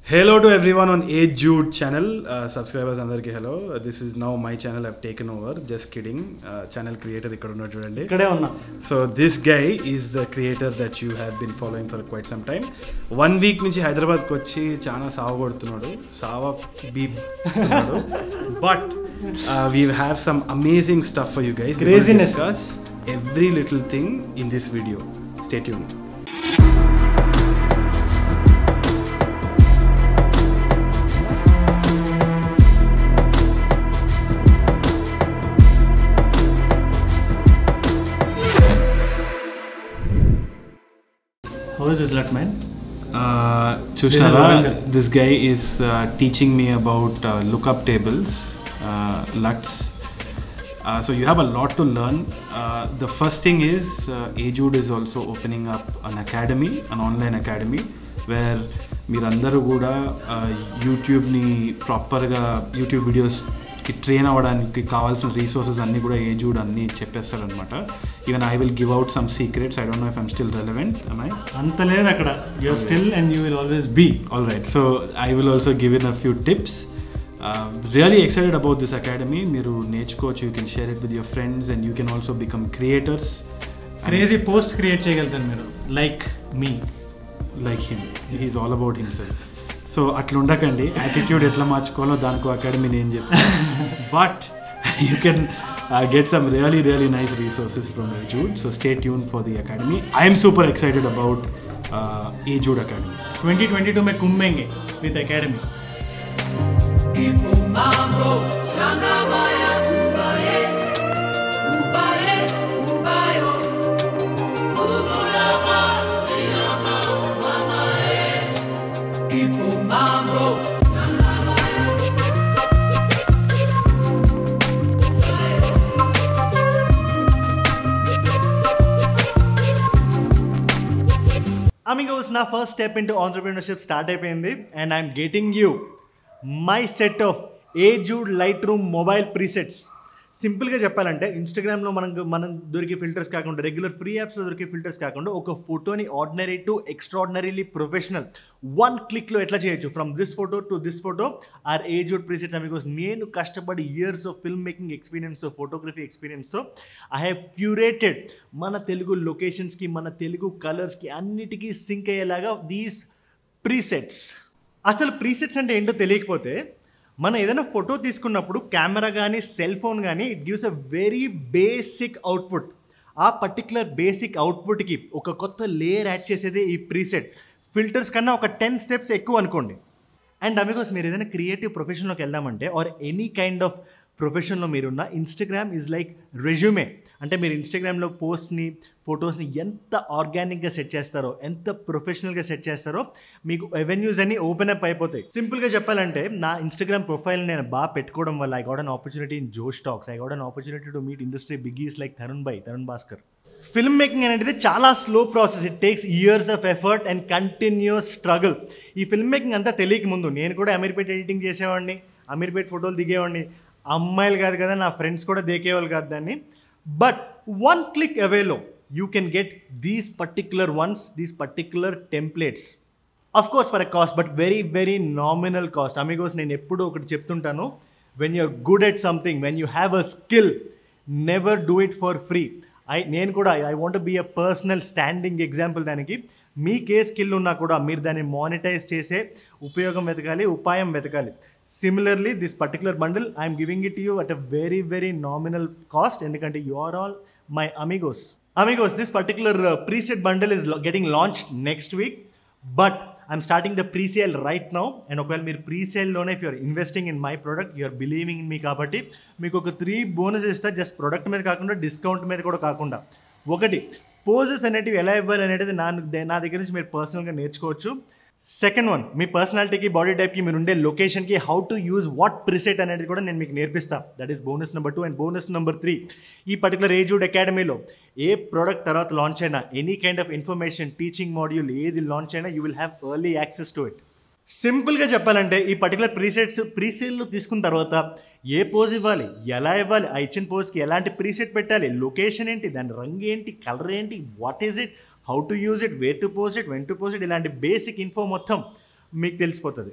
Hello to everyone on A Jude channel. Subscribers andarki hello. This is now my channel. I've taken over. Just kidding. Channel creator ikkada unna chudandi. Ikkade unna. So this guy is the creator that you have been following for quite some time. 1 week nunchi Hyderabad ku vachi chaana saava kodutunnadu. Saava beep kodutunnadu. But we have some amazing stuff for you guys. Craziness. We will discuss every little thing in this video. Stay tuned. How is this luck, man? Chushnara, this guy is teaching me about lookup tables, LUTs. So you have a lot to learn. The first thing is AJude is also opening up an academy, an online academy, where మీరందరూ కూడా యూట్యూబ్ని ప్రాపర్గా YouTube వీడియోస్కి train అవ్వడానికి కావాల్సిన resources అన్నీ కూడా AJude అన్నీ చెప్పేస్తారనమాట. Even I will give out some secrets. I don't know if I'm still relevant. అంత లేదు అక్కడ. You're still and you will always be. All right. So I will also give in a few tips. Really excited about this academy. Meeru నేర్చుకోవచ్చు. You can share it with your friends and you can also become creators. Crazy post create చేయగలుగుతారు మీరు. Like him. He's all about himself. So అట్లా ఉండకండి. Attitude ఎట్లా మార్చుకోవాలో దానికో academy నేను చెప్తాను. But you can get some really nice resources from AJude. So stay tuned for the academy. I am super excited about AJude Academy. 2022 में घूमेंगे with academy. Amigos, నా first step into entrepreneurship start అయిపోయింది and I'm getting you my set of AJude Lightroom mobile presets. సింపుల్గా చెప్పాలంటే ఇన్స్టాగ్రామ్లో మనం దొరికే filters కాకుండా, రెగ్యులర్ ఫ్రీ యాప్స్లో దొరికే ఫిల్టర్స్ కాకుండా, ఒక ఫోటోని ఆర్డినరీ టు ఎక్స్ట్రాడినరీలీ ప్రొఫెషనల్ 1 క్లిక్లో ఎట్లా చేయొచ్చు, from this photo to this photo or AJude presets. Because నేను కష్టపడి years of film making experience, photography experience, I have curated మన తెలుగు లొకేషన్స్కి, మన తెలుగు కలర్స్కి అన్నిటికీ సింక్ అయ్యేలాగా దీస్ ప్రీసెట్స్. అసలు ప్రీసెట్స్ అంటే ఏంటో తెలియకపోతే, మనం ఏదైనా ఫోటో తీసుకున్నప్పుడు కెమెరా కానీ సెల్ ఫోన్ కానీ it gives a very basic output. ఆ పర్టికులర్ బేసిక్ అవుట్పుట్కి ఒక కొత్త లేయర్ యాడ్ చేసేది ఈ ప్రీసెట్. ఫిల్టర్స్ కన్నా ఒక 10 స్టెప్స్ ఎక్కువ అనుకోండి. అండ్ అమిగోస్, మీరు ఏదైనా క్రియేటివ్ ప్రొఫెషన్లోకి వెళ్దామంటే ఆర్ ఎనీ కైండ్ ఆఫ్ ప్రొఫెషన్లో మీరున్న, ఇన్స్టాగ్రామ్ ఈజ్ లైక్ రెజ్యూమే. అంటే మీరు ఇన్స్టాగ్రామ్లో పోస్ట్ని, ఫొటోస్ని ఎంత ఆర్గానిక్గా సెట్ చేస్తారో, ఎంత ప్రొఫెషనల్గా సెట్ చేస్తారో, మీకు అవెన్యూస్ అన్నీ ఓపెన్ అప్ అయిపోతాయి. సింపుల్గా చెప్పాలంటే నా ఇన్స్టాగ్రామ్ ప్రొఫైల్ నేను బాగా పెట్టుకోవడం వల్ల I got an opportunity in Josh Talks. I got an opportunity to meet industry biggies like Tarun Bhaskar. Film making అనేది చాలా slow process. It takes years of effort and continuous struggle. ఈ ఫిల్మ్ మేకింగ్ అంతా తెలియక ముందు నేను కూడా అమీర్పేట్ ఎడిటింగ్ చేసేవాడిని, అమీర్పేట్ ఫోటోలు దిగేవాడిని. అమ్మాయిలు కాదు కదా, నా ఫ్రెండ్స్ కూడా దేకేవాళ్ళు కాదు దాన్ని. బట్ 1 click అవేలో you can get these particular templates. Of course for a cost, but very nominal cost. Amigos, నేను ఎప్పుడూ ఒకటి చెప్తుంటాను, when you're good at something, when you have a skill, never do it for free. నేను కూడా I want be a personal standing example దానికి. మీకే skill ఉన్నా కూడా మీరు దాన్ని మానిటైజ్ చేసే ఉపయోగం వెతకాలి, ఉపాయం వెతకాలి. Similarly this particular bundle I'm giving it you at a very nominal cost, ఎందుకంటే you are all my amigos. This particular preset bundle is getting launched next week, but I'm starting the presale right now. And ఒకవేళ మీరు ప్రీసేల్లోనే if you're investing in my product, you're believing in me, కాబట్టి మీకు ఒక 3 bonus ఇస్తా. Just product మీద కాకుండా, discount మీద కూడా కాకుండా. ఒకటి, పోజెస్ అనేటివి ఎలా ఇవ్వాలి అనేది నా దగ్గర నుంచి మీరు పర్సనల్గా నేర్చుకోవచ్చు. సెకండ్ వన్, మీ పర్సనాలిటీకి, బాడీ టైప్కి, మీరు ఉండే లొకేషన్కి how to use what preset అనేది కూడా నేను మీకు నేర్పిస్తాను. That is bonus number 2. And bonus number 3, ఈ పర్టికులర్ AJude అకాడమీలో ఏ ప్రోడక్ట్ తర్వాత లాంచ్ అయినా, any kind of information, teaching module ఏది లాంచ్ అయినా, you will have early access to it. సింపుల్గా చెప్పాలంటే ఈ పర్టికులర్ ప్రీసేల్లో తీసుకున్న తర్వాత ఏ పోజ్ ఇవ్వాలి, ఎలా ఇవ్వాలి, ఆ ఇచ్చిన పోజ్కి ఎలాంటి ప్రీసెట్ పెట్టాలి, లొకేషన్ ఏంటి, దాని రంగు ఏంటి, కలర్ ఏంటి, what is it, how to use it, where to post it, when to post it, ఇలాంటి బేసిక్ ఇన్ఫో మొత్తం మీకు తెలిసిపోతుంది.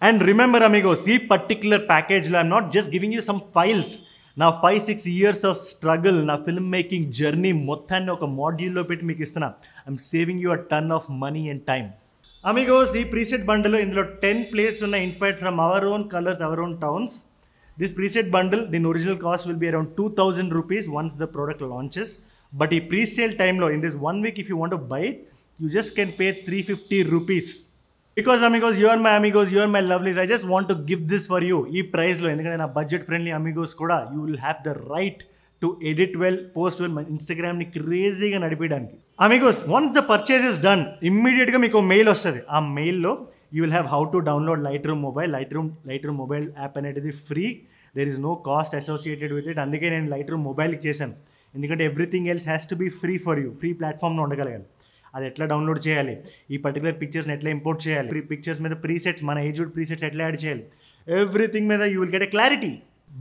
అండ్ రిమెంబర్ అమిగోస్, ఈ పర్టిక్యులర్ ప్యాకేజ్లో I'm not just giving you some files. నా 5-6 years ఆఫ్ స్ట్రగుల్, నా film making journey మొత్తాన్ని ఒక మాడ్యూల్లో పెట్టి మీకు ఇస్తున్నా. I'm saving you a ton of money and time. Amigos, ఈ ప్రీసెట్ బండిల్ ఇందులో 10 plays ఉన్నాయి, inspired from our own colours, our own towns. This preset bundle, దీని original cost will be around 2,000 rupees once the product launches. But ఈ presale టైంలో in this 1 week, if you want to buy it, you just can pay 350 rupees. Because amigos, you are my amigos, you are my lovelies. I just want to give this for you. Ee price lo, endukante na budget friendly amigos kuda, you will have the right to edit well, post well, Instagram ni crazy ga nadipidaniki. Amigos, once the purchase is done, immediate ga meeku mail ostadi. Aa mail lo you will have how to download Lightroom mobile. Lightroom mobile app anedi free. There is no cost associated with it. Andike nenu Lightroom mobile ki chesanu. Endukante everything else has to be free for you. Free platform lo undagalagali. అది ఎట్లా download చేయాలి, ఈ particular పిక్చర్స్ని ఎట్లా import చేయాలి, pictures మీద presets, మన aged presets ఎట్లా add చేయాలి, ఎవ్రీథింగ్ మీద you will get a clarity.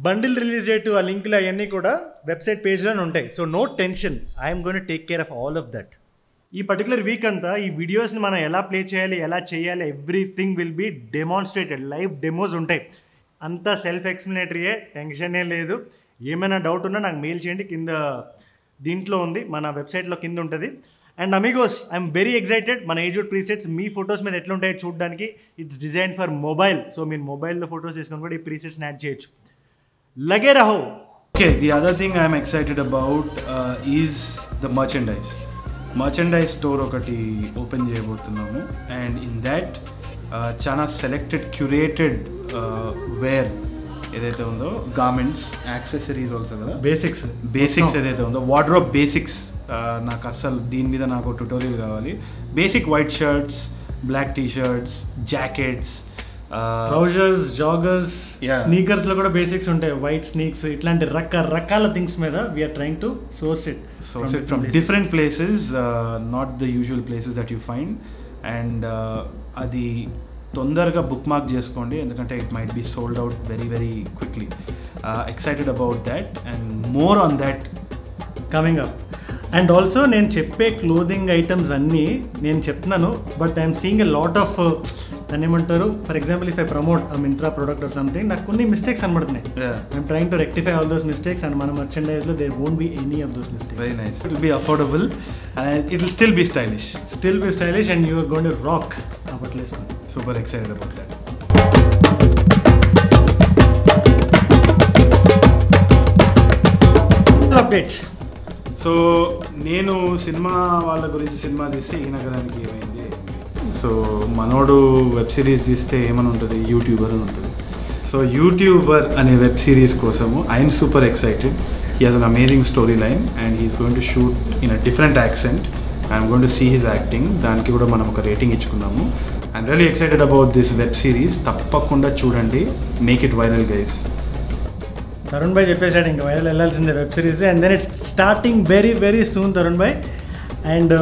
Bundle release date, ఆ లింకులు అవన్నీ కూడా వెబ్సైట్ పేజ్లోనే ఉంటాయి. So no tension, I'm going to take care of all of that. ఈ పర్టికులర్ వీక్ అంతా ఈ వీడియోస్ని మనం ఎలా ప్లే చేయాలి, ఎలా చేయాలి, everything will be demonstrated. Live demos ఉంటాయి, అంతా సెల్ఫ్ ఎక్స్ప్లెనేటరీయే, టెన్షనే లేదు. ఏమైనా డౌట్ ఉన్నా నాకు మెయిల్ చేయండి, కింద దీంట్లో ఉంది, మన వెబ్సైట్లో కింద ఉంటుంది. And Amigos, I'm very excited. మన ఏజ్డ్ ప్రీసెట్స్ మీ ఫొటోస్ మీద ఎట్లా ఉంటాయో చూడడానికి. It's design for mobile, so మీరు మొబైల్లో ఫొటోస్ తీసుకొని కూడా ఈ ప్రీసెట్స్ని యాడ్ చేయొచ్చు. లగే రహో. Okay, the other thing I'm excited about is the merchandise store ఒకటి ఓపెన్ చేయబోతున్నాము. అండ్ ఇన్ దాట్ చాలా సెలెక్టెడ్ క్యూరేటెడ్ వేర్ ఏదైతే ఉందో, గార్మెంట్స్, యాక్సెసరీస్ ఆల్సో కదా, బేసిక్స్ ఏదైతే ఉందో, వార్డ్రోబ్ బేసిక్స్, నాకు అస్సలు దీని మీద నాకు ట్యుటోరియల్ కావాలి. Basic white shirts, black T shirts, jackets, trousers, joggers, sneakers లో కూడా బేసిక్స్ ఉంటాయి, వైట్ స్నీక్స్, ఇట్లాంటి రకరకాల థింగ్స్ మీద we're trying to source it from different places, not the usual places that you find. And అది తొందరగా బుక్ మార్క్ చేసుకోండి, ఎందుకంటే it might be sold out very very quickly. Excited about that and more on that coming up. And also నేను చెప్పే clothing items అన్నీ నేను చెప్తున్నాను, but I'm seeing a lot of, దాన్ని ఏమంటారు, for example if I promote a Myntra product or something, నాకు కొన్ని mistakes అనబడుతున్నాయి. I'm trying to rectify all those mistakes, and మన మర్చెండైజ్లో there won't be any of those mistakes. Very nice. It will be affordable and it will still be stylish and you are going to rock ఆ బట్టలు వేసుకొని. Super excited about that. Update. So నేను cinema వాళ్ళ గురించి, cinema తీస్తే ఈ నగరానికి ఏమైంది, సో మనోడు వెబ్ సిరీస్ తీస్తే ఏమని ఉంటుంది, యూట్యూబర్ అని ఉంటుంది. సో యూట్యూబర్ అనే వెబ్ సిరీస్ కోసము I'm super excited. He has an amazing story line and he's going to shoot in a different accent. I'm going to see his acting. దానికి కూడా మనం ఒక రేటింగ్ ఇచ్చుకున్నాము. I'm really excited about this web series. తప్పకుండా చూడండి, make it viral guys. Tarun భాయ్ చెప్పేశాడు ఇంకా వైరల్ వెళ్ళాల్సిందే web series. And then it's starting very very soon Tarun Bhai. And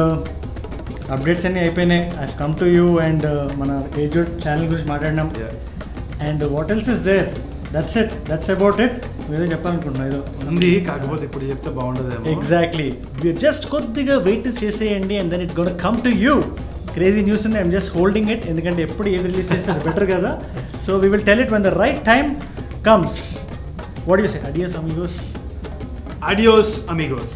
updates అన్నీ అయిపోయినాయి. I come to you and మన ఏజ్డ్ ఛానల్ గురించి మాట్లాడినాం. And what else is there? That's it, that's about it. ఏదో చెప్పాలనుకుంటున్నా, ఏదో ఉంది, కాకపోతే ఇప్పుడు చెప్తే బాగుంటుంది. ఎగ్జాక్ట్లీ, జస్ట్ కొద్దిగా వెయిట్ చేసేయండి and then it's gonna come to you. Crazy news ఉంది, ఐఎమ్ జస్ట్ హోల్డింగ్ ఇట్, ఎందుకంటే ఎప్పుడు ఏది రిలీజ్ చేస్తే అది బెటర్ కదా. So we will tell it when the right time comes. What do you say? Adios amigos. Adios amigos.